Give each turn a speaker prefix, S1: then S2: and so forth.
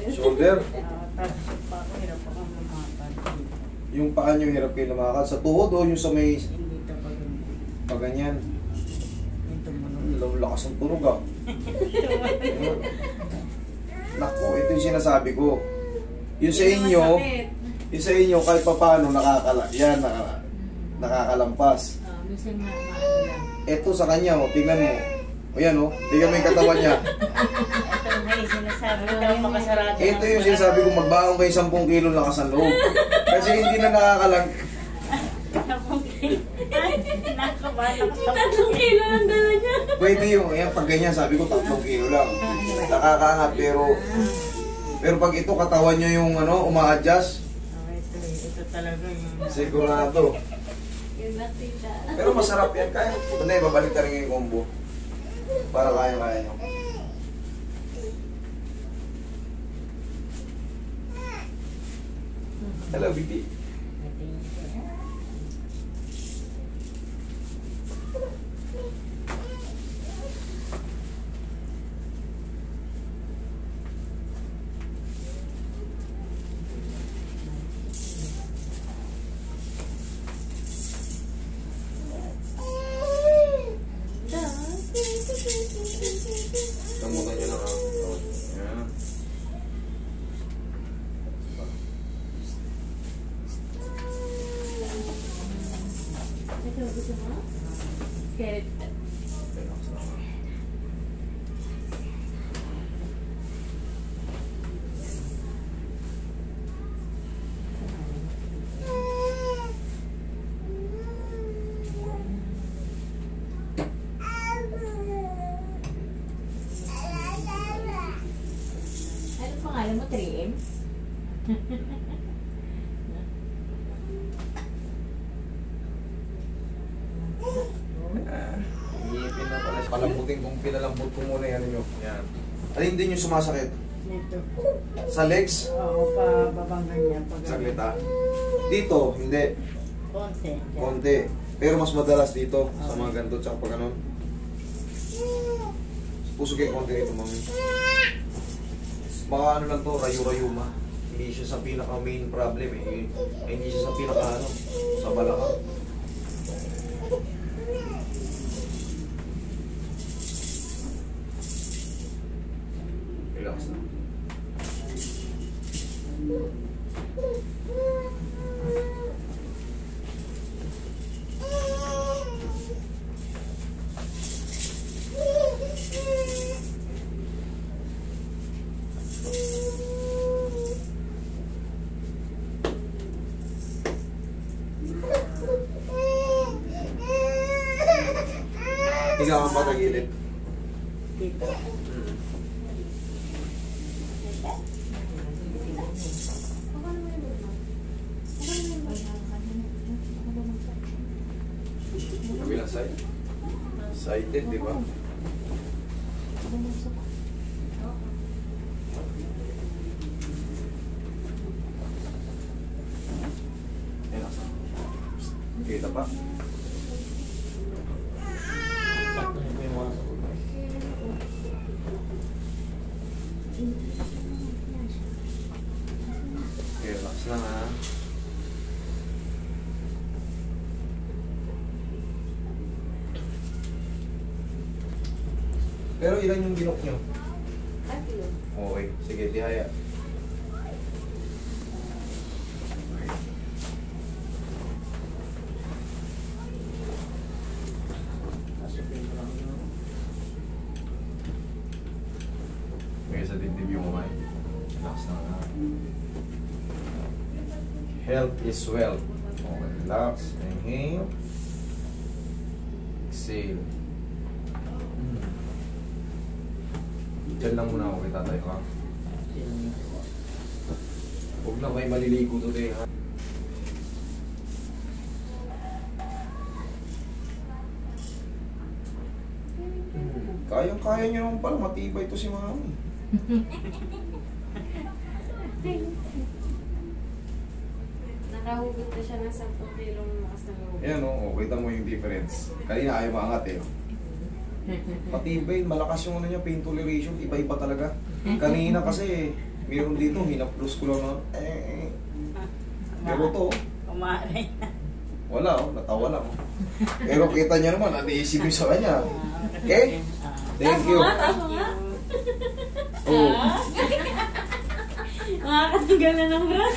S1: Shoulder.
S2: Tapos yung pa ako, hirap ako lumakad.
S1: Yung paa nyo hirap kayo lumakad. Sa tuhod o yung sa may
S2: Hindi ito pa ganun.
S1: pag ganyan.
S2: Ito mo
S1: Ang lakas ng tunog ah. Naku, ito yung sinasabi ko. Yung sa inyo, yung sa inyo kahit pa paano nakakalampas.
S2: Minsan nga maano lang.
S1: Ito sa kanya, oh, tingnan mo. O yan, oh, tingnan mo yung katawan niya.
S2: Ito nga yung sinasabi ko daw makasarado.
S1: Ito yung sinasabi ko, magbaong kayo 10 kilo lakas ang loob. Kasi hindi na nakakalang.
S2: 10 kilo. Nakabahan ako sa
S3: 3 kilo ang dala niya.
S1: Pwede yung, yan, pag ganyan, sabi ko 3 kilo lang. Nakakaangat, pero pag ito katawan nyo yung uma-adjust,
S2: Ito talaga yung...
S1: sigurado.
S3: Yung batita.
S1: Pero masarap yan, kaya. Hindi, babalik ka rin yung combo. Para kaya-kaya nyo. Hello, BT. Namutan nyo lang, ha? Ayan.
S3: Ito, gusto mo? Carrot. Ano pangalan mo? 3M's?
S1: Iipin na pala. Palambutin kung pinalambot ko muna yan nyo. Yan. Alin din yung sumasakit?
S2: Dito.
S1: Sa legs?
S2: Oo, pababang ganyan.
S1: Saglit ha. Dito, hindi.
S2: Konti.
S1: Konti. Pero mas madalas dito. Sa mga ganito, tsaka pag ganun. Puso kayo konti rito, mami. Baka ano lang to, rayu-rayuma. Hindi siya sa pinaka main problem eh. Hindi siya sa pinaka ano, sa balakang. Relax na. Higa kang patagilid.
S2: Dito.
S1: Kabilang side. Sided, di ba? Relax na. Kita pa. Sakto niyo po yung mga sa ulo. Relax lang ha. Pero ilan yung binok nyo? Okay, sige, tihaya. Okay, sa dibdib yung umay. Relax lang ha. Health is wealth. Okay, relax. Inhale. Exhale. Diyan lang muna ako, kita tayo ha. Huwag na kayo maliligo today ha. Kayang-kaya nyo naman pala, matibay to si mami.
S3: Nakahugot na siya ng 10 kilong lakas ng loob.
S1: Ayan o, kita mo yung difference. Kanina ayaw maangat eh. Matibay, malakas yung ano niya, pain toleration, iba-iba talaga. Kanina kasi, Meron dito, hinaplos ko lang na, Pero to,
S2: Kumain na.
S1: wala oh, natawa lang oh. Pero kita niya naman, aniisip yung sa kanya. Okay? Thank you.
S3: Taas mo nga.
S1: Oh.
S3: Makakatanggal na ng bra.